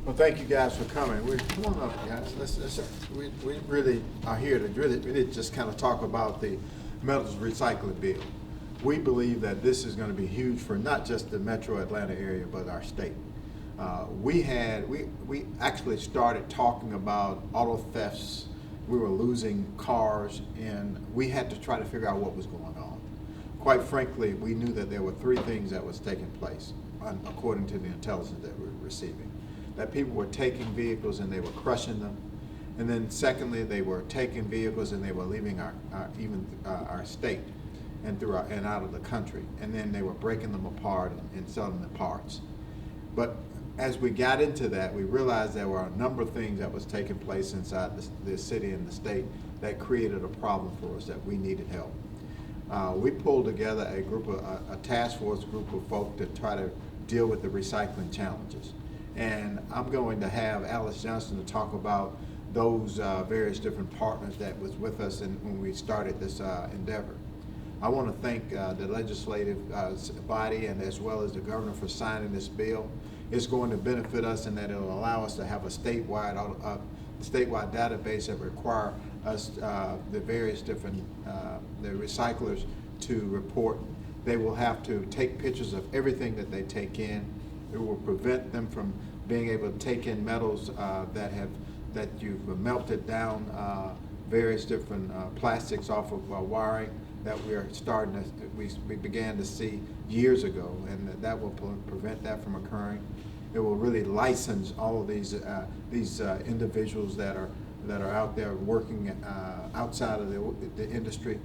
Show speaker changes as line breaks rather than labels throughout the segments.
Well, thank you guys for coming. Come on up, guys. We really are here to really just kind of talk about the metals recycling bill. We believe that this is going to be huge for not just the metro Atlanta area, but our state. We actually started talking about auto thefts. We were losing cars, and we had to try to figure out what was going on. Quite frankly, we knew that there were three things that was taking place, according to the intelligence that we were receiving. That people were taking vehicles and they were crushing them, and then secondly, they were taking vehicles and they were leaving our state and out of the country, and then they were breaking them apart and selling the parts. But as we got into that, we realized there were a number of things that was taking place inside the city and the state that created a problem for us that we needed help. We pulled together a task force group of folk to try to deal with the recycling challenges. And I'm going to have Alice Johnson to talk about those various different partners that was with us when we started this endeavor. I want to thank the legislative body and as well as the governor for signing this bill. It's going to benefit us in that it will allow us to have a statewide database that require us, the various different the recyclers, to report. They will have to take pictures of everything that they take in. It will prevent them from being able to take in metals that you've melted down, various different plastics off of wiring that we are we began to see years ago, and that will prevent that from occurring. It will really license all of these individuals that are out there working outside of the industry,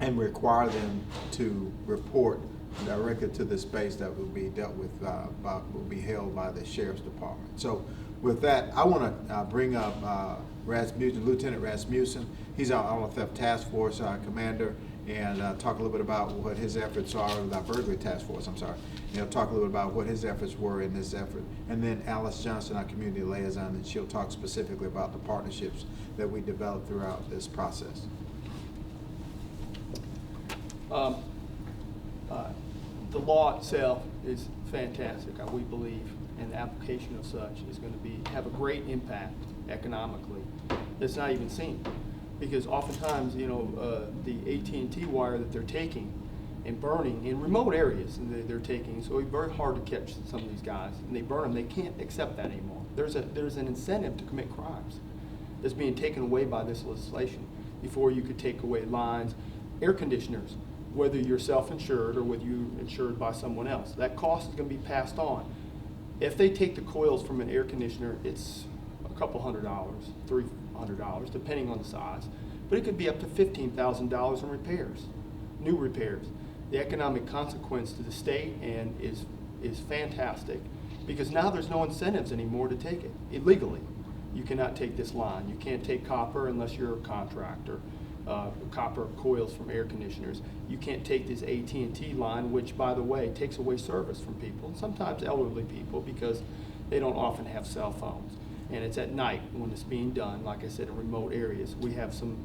and require them to report directly to the space that will be dealt with, will be held by the Sheriff's Department. So with that, I want to bring up Lieutenant Rasmussen. He's our Auto Theft Task Force commander, and talk a little bit about what his efforts are, our Burglary Task Force, I'm sorry. Talk a little bit about what his efforts were in this effort. And then Alice Johnson, our community liaison, and she'll talk specifically about the partnerships that we developed throughout this process.
The law itself is fantastic, we believe, and the application of such is going to have a great impact economically that's not even seen. Because oftentimes, the AT&T wire that they're taking and burning in remote areas, and they're taking, so it's very hard to catch some of these guys, and they burn them. They can't accept that anymore. There's an incentive to commit crimes that's being taken away by this legislation. Before, you could take away lines, air conditioners, whether you're self-insured or whether you're insured by someone else. That cost is going to be passed on. If they take the coils from an air conditioner, it's a couple $100, $300, depending on the size. But it could be up to $15,000 in repairs, new repairs. The economic consequence to the state and is fantastic, because now there's no incentives anymore to take it illegally. You cannot take this line. You can't take copper unless you're a contractor. Copper coils from air conditioners. You can't take this AT&T line, which, by the way, takes away service from people, sometimes elderly people, because they don't often have cell phones. And it's at night when it's being done, like I said, in remote areas. We have some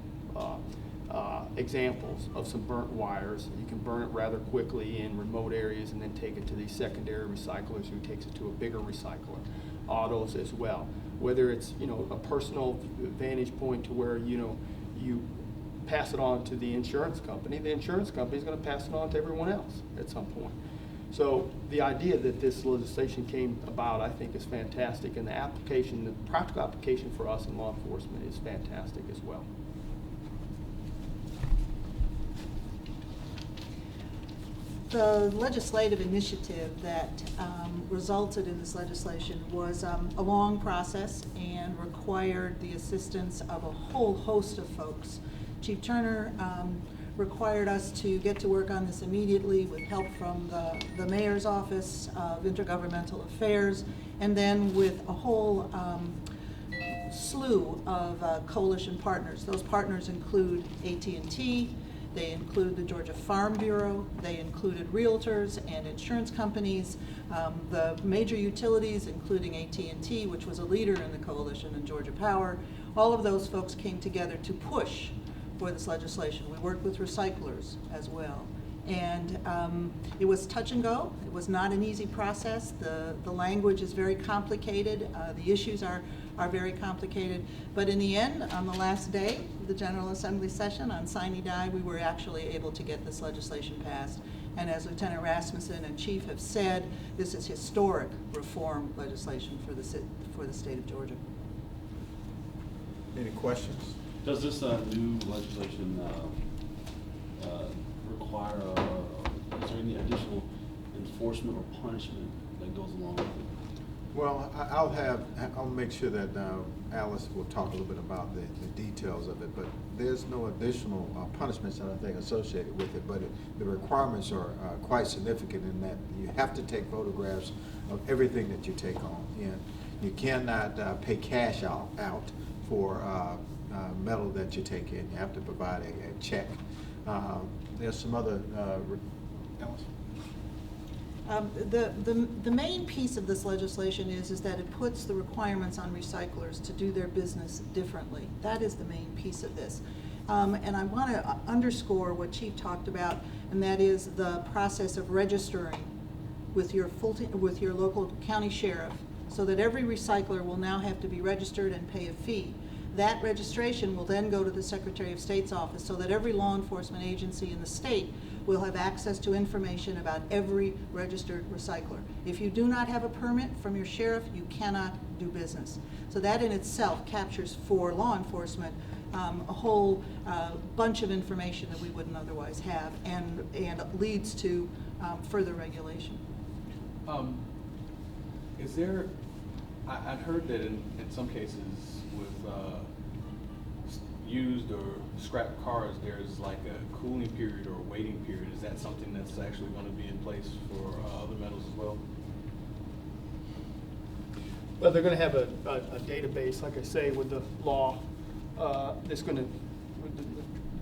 examples of some burnt wires. You can burn it rather quickly in remote areas and then take it to these secondary recyclers who takes it to a bigger recycler. Autos as well. Whether it's a personal vantage point to where you pass it on to the insurance company is going to pass it on to everyone else at some point. So the idea that this legislation came about, I think, is fantastic, and the practical application for us in law enforcement is fantastic as well.
The legislative initiative that resulted in this legislation was a long process and required the assistance of a whole host of folks. Chief Turner required us to get to work on this immediately with help from the Mayor's Office of Intergovernmental Affairs, and then with a whole slew of coalition partners. Those partners include AT&T, they include the Georgia Farm Bureau, they included realtors and insurance companies, the major utilities, including AT&T, which was a leader in the coalition, and Georgia Power. All of those folks came together to push for this legislation. We worked with recyclers as well. And it was touch and go. It was not an easy process. The language is very complicated. The issues are very complicated. But in the end, on the last day of the General Assembly session, on sine die, we were actually able to get this legislation passed. And as Lieutenant Rasmussen and Chief have said, this is historic reform legislation for the state of Georgia.
Any questions?
Does this new legislation require, is there any additional enforcement or punishment that goes along with it?
Well, I'll make sure that Alice will talk a little bit about the details of it, but there's no additional punishments, I don't think, associated with it, but the requirements are quite significant in that you have to take photographs of everything that you take on. And you cannot pay cash out for metal that you take in. You have to provide a check. There's some other, Alice?
The main piece of this legislation is that it puts the requirements on recyclers to do their business differently. That is the main piece of this. And I want to underscore what Chief talked about, and that is the process of registering with your local county sheriff, so that every recycler will now have to be registered and pay a fee. That registration will then go to the Secretary of State's office, so that every law enforcement agency in the state will have access to information about every registered recycler. If you do not have a permit from your sheriff, you cannot do business. So that in itself captures for law enforcement a whole bunch of information that we wouldn't otherwise have, and leads to further regulation.
Is there, I've heard that in some cases with used or scrap cars, there's like a cooling period or a waiting period. Is that something that's actually going to be in place for other metals as well?
Well, they're going to have a database, like I say, with the law that's going to,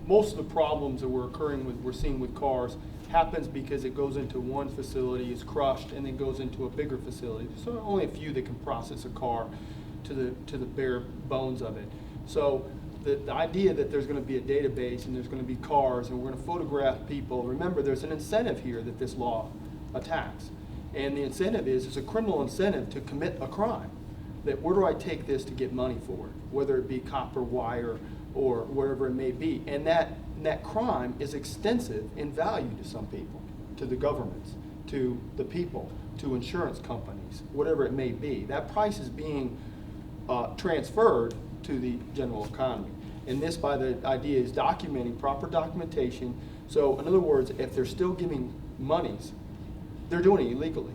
most of the problems that we're seeing with cars happens because it goes into one facility, is crushed, and then goes into a bigger facility. So only a few that can process a car to the bare bones of it. So the idea that there's going to be a database and there's going to be cars and we're going to photograph people, remember there's an incentive here that this law attacks. And the incentive is, it's a criminal incentive to commit a crime. That where do I take this to get money for it? Whether it be copper wire or whatever it may be. And that crime is extensive in value to some people, to the governments, to the people, to insurance companies, whatever it may be. That price is being transferred to the general economy. And this, by the idea, is documenting, proper documentation. So in other words, if they're still giving monies, they're doing it illegally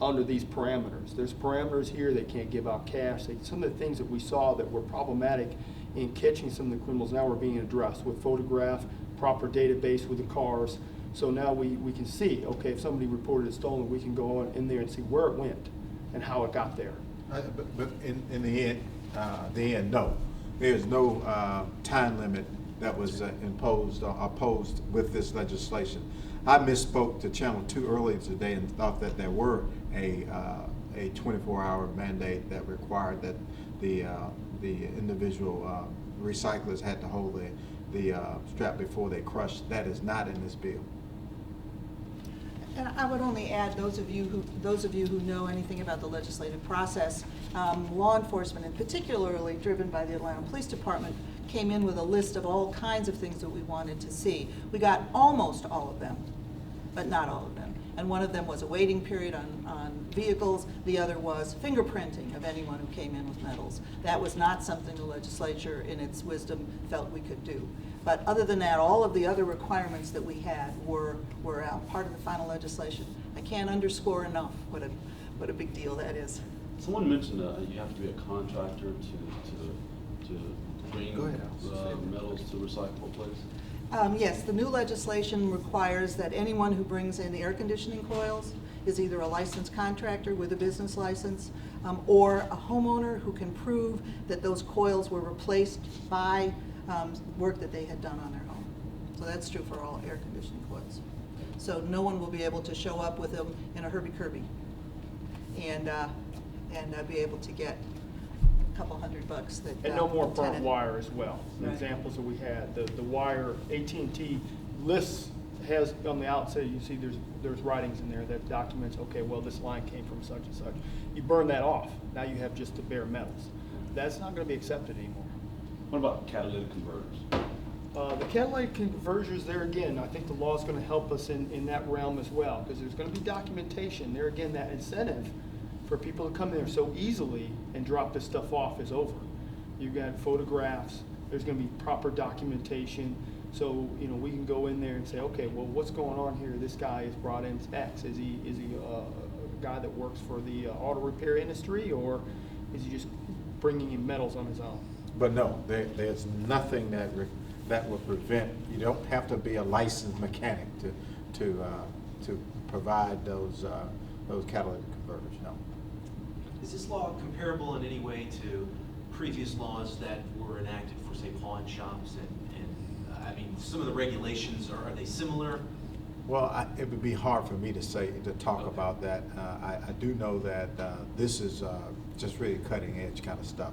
under these parameters. There's parameters here. They can't give out cash. Some of the things that we saw that were problematic in catching some of the criminals now are being addressed with photograph, proper database with the cars. So now we can see, okay, if somebody reported it stolen, we can go in there and see where it went and how it got there.
But in the end, no. There's no time limit that was imposed or opposed with this legislation. I misspoke to Channel 2 earlier today and thought that there were a 24-hour mandate that required that the individual recyclers had to hold the strap before they crushed. That is not in this bill.
And I would only add, those of you who know anything about the legislative process, law enforcement, and particularly driven by the Atlanta Police Department, came in with a list of all kinds of things that we wanted to see. We got almost all of them, but not all of them. And one of them was a waiting period on vehicles. The other was fingerprinting of anyone who came in with metals. That was not something the legislature, in its wisdom, felt we could do. But other than that, all of the other requirements that we had were part of the final legislation. I can't underscore enough what a big deal that is.
Someone mentioned you have to be a contractor to bring metals to recyclable place.
Yes, the new legislation requires that anyone who brings in air conditioning coils is either a licensed contractor with a business license or a homeowner who can prove that those coils were replaced by work that they had done on their home. So that's true for all air conditioning coils. So no one will be able to show up with them in a Herbie-Kirby and be able to get a couple $100 that
And no more burnt
tenant.
wire as well. The
Right.
examples that we had, the wire, AT&T lists has on the outside, you see there's writings in there that documents, okay, well, this line came from such and such. You burn that off. Now you have just the bare metals. That's not going to be accepted anymore.
What about catalytic converters?
The catalytic converters, there again, I think the law is going to help us in that realm as well, because there's going to be documentation. There again, that incentive for people to come there so easily and drop this stuff off is over. You've got photographs, there's going to be proper documentation, so we can go in there and say, okay, well, what's going on here? This guy is brought in X. Is he a guy that works for the auto repair industry, or is he just bringing in metals on his own?
But no, there's nothing that will prevent, you don't have to be a licensed mechanic to provide those catalytic converters, no.
Is this law comparable in any way to previous laws that were enacted for, say, pawn shops? And I mean, some of the regulations, are they similar?
Well, it would be hard for me to talk
Okay.
about that. I do know that this is just really cutting edge kind of stuff.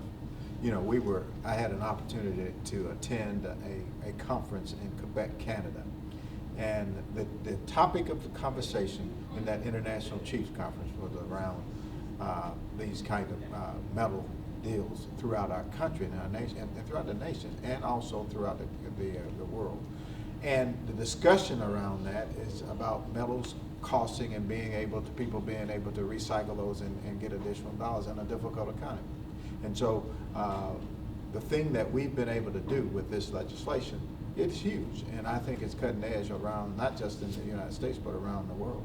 I had an opportunity to attend a conference in Quebec, Canada. And the topic of the conversation in that International Chiefs Conference was around these kind of metal deals throughout our country and our nation, and throughout the nation, and also throughout the world. And the discussion around that is about metals costing and people being able to recycle those and get additional dollars in a difficult economy. And so the thing that we've been able to do with this legislation, it's huge, and I think it's cutting edge around, not just in the United States, but around the world.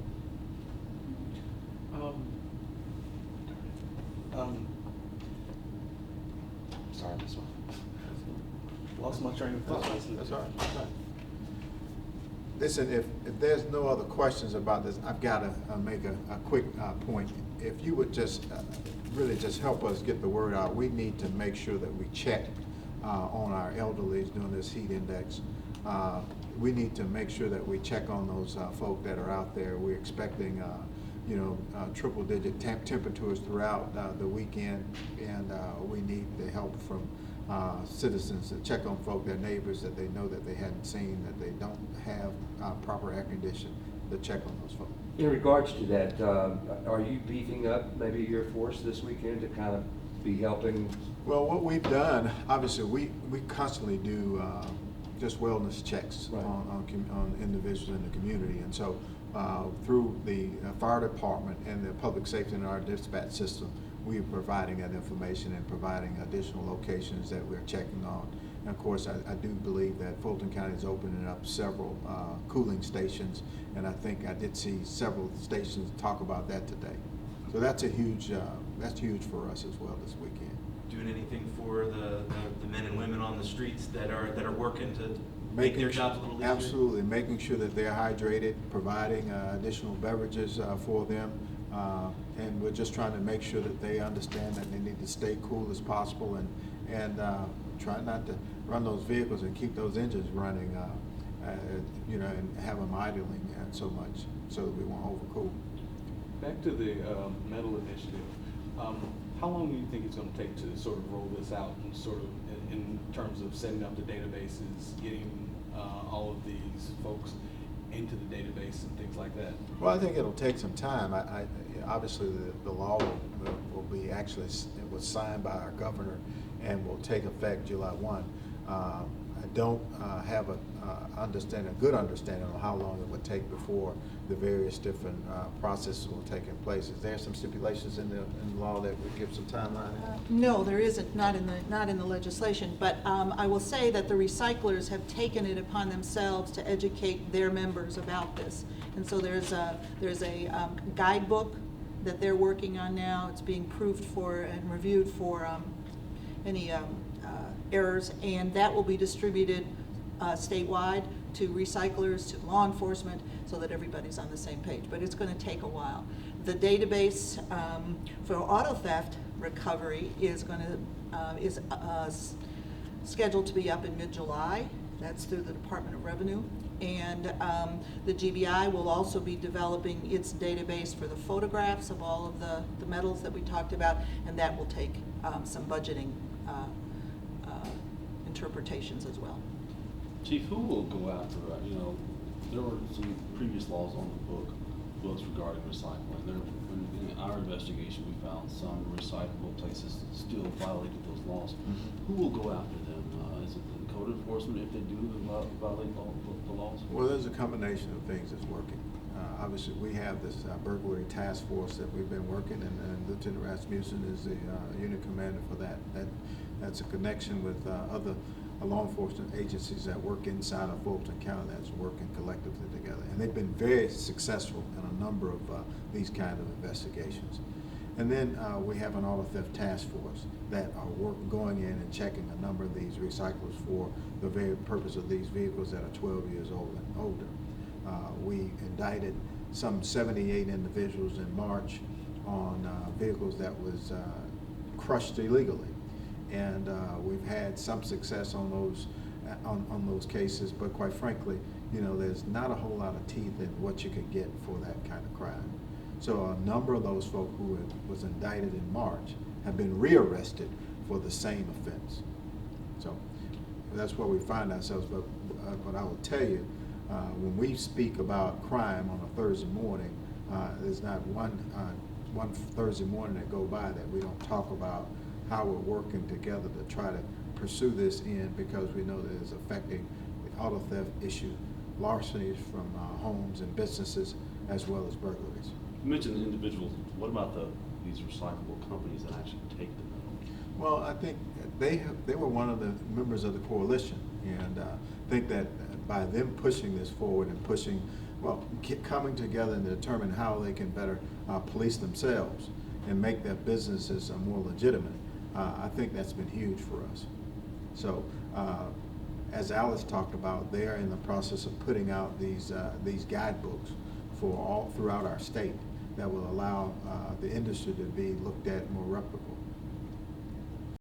Sorry, this one. Lost my train of thought.
That's all right. That's all right. Listen, if there's no other questions about this, I've got to make a quick point. If you would just really just help us get the word out, we need to make sure that we check on our elderlies doing this heat index. We need to make sure that we check on those folk that are out there. We're expecting triple-digit temperatures throughout the weekend, and we need the help from citizens to check on folk, their neighbors that they know that they hadn't seen, that they don't have proper air conditioning, to check on those folks.
In regards to that, are you beefing up maybe your force this weekend to kind of be helping?
Well, what we've done, obviously, we constantly do just wellness checks
Right.
on individuals in the community, and so through the fire department and the public safety in our dispatch system, we are providing that information and providing additional locations that we're checking on. And of course, I do believe that Fulton County is opening up several cooling stations, and I think I did see several stations talk about that today. So that's huge for us as well this weekend.
Doing anything for the men and women on the streets that are working to make their jobs a little easier?
Absolutely, making sure that they're hydrated, providing additional beverages for them, and we're just trying to make sure that they understand that they need to stay cool as possible and try not to run those vehicles and keep those engines running, and have them idling so much so that we won't overcool.
Back to the metal initiative. How long do you think it's going to take to sort of roll this out and sort of in terms of setting up the databases, getting all of these folks into the database and things like that?
Well, I think it'll take some time. Obviously, the law will be it was signed by our governor and will take effect July 1. I don't have a good understanding of how long it would take before the various different processes will take in place. Is there some stipulations in the law that would give some timeline?
No, there isn't, not in the legislation, but I will say that the recyclers have taken it upon themselves to educate their members about this. And so there's a guidebook that they're working on now. It's being proofed for and reviewed for any errors, and that will be distributed statewide to recyclers, to law enforcement, so that everybody's on the same page. But it's going to take a while. The database for auto theft recovery is scheduled to be up in mid-July. That's through the Department of Revenue. And the GBI will also be developing its database for the photographs of all of the metals that we talked about, and that will take some budgeting interpretations as well.
Chief, who will go after, there were some previous laws on the books regarding recycling. In our investigation, we found some recyclable places still violated those laws. Who will go after them? Is it the code enforcement if they do violate the laws?
Well, there's a combination of things that's working. Obviously, we have this burglary task force that we've been working, and Lieutenant Rasmussen is the unit commander for that. That's a connection with other law enforcement agencies that work inside of Fulton County that's working collectively together. And they've been very successful in a number of these kind of investigations. And then we have an auto theft task force that are going in and checking a number of these recyclers for the very purpose of these vehicles that are 12 years old and older. We indicted some 78 individuals in March on vehicles that was crushed illegally. And we've had some success on those cases, but quite frankly, you know, there's not a whole lot of teeth in what you can get for that kind of crime. So a number of those folk who was indicted in March have been rearrested for the same offense. So that's where we find ourselves. But I will tell you, when we speak about crime on a Thursday morning, there's not one Thursday morning that go by that we don't talk about how we're working together to try to pursue this end, because we know that it's affecting the auto theft issue, larcenies from homes and businesses, as well as burglaries.
You mentioned the individuals. What about these recyclable companies that actually take the metal?
Well, I think they were one of the members of the coalition, and I think that by them pushing this forward and coming together and determine how they can better police themselves and make their businesses more legitimate, I think that's been huge for us. So, as Alice talked about, they are in the process of putting out these guidebooks for all throughout our state that will allow the industry to be looked at more reputable.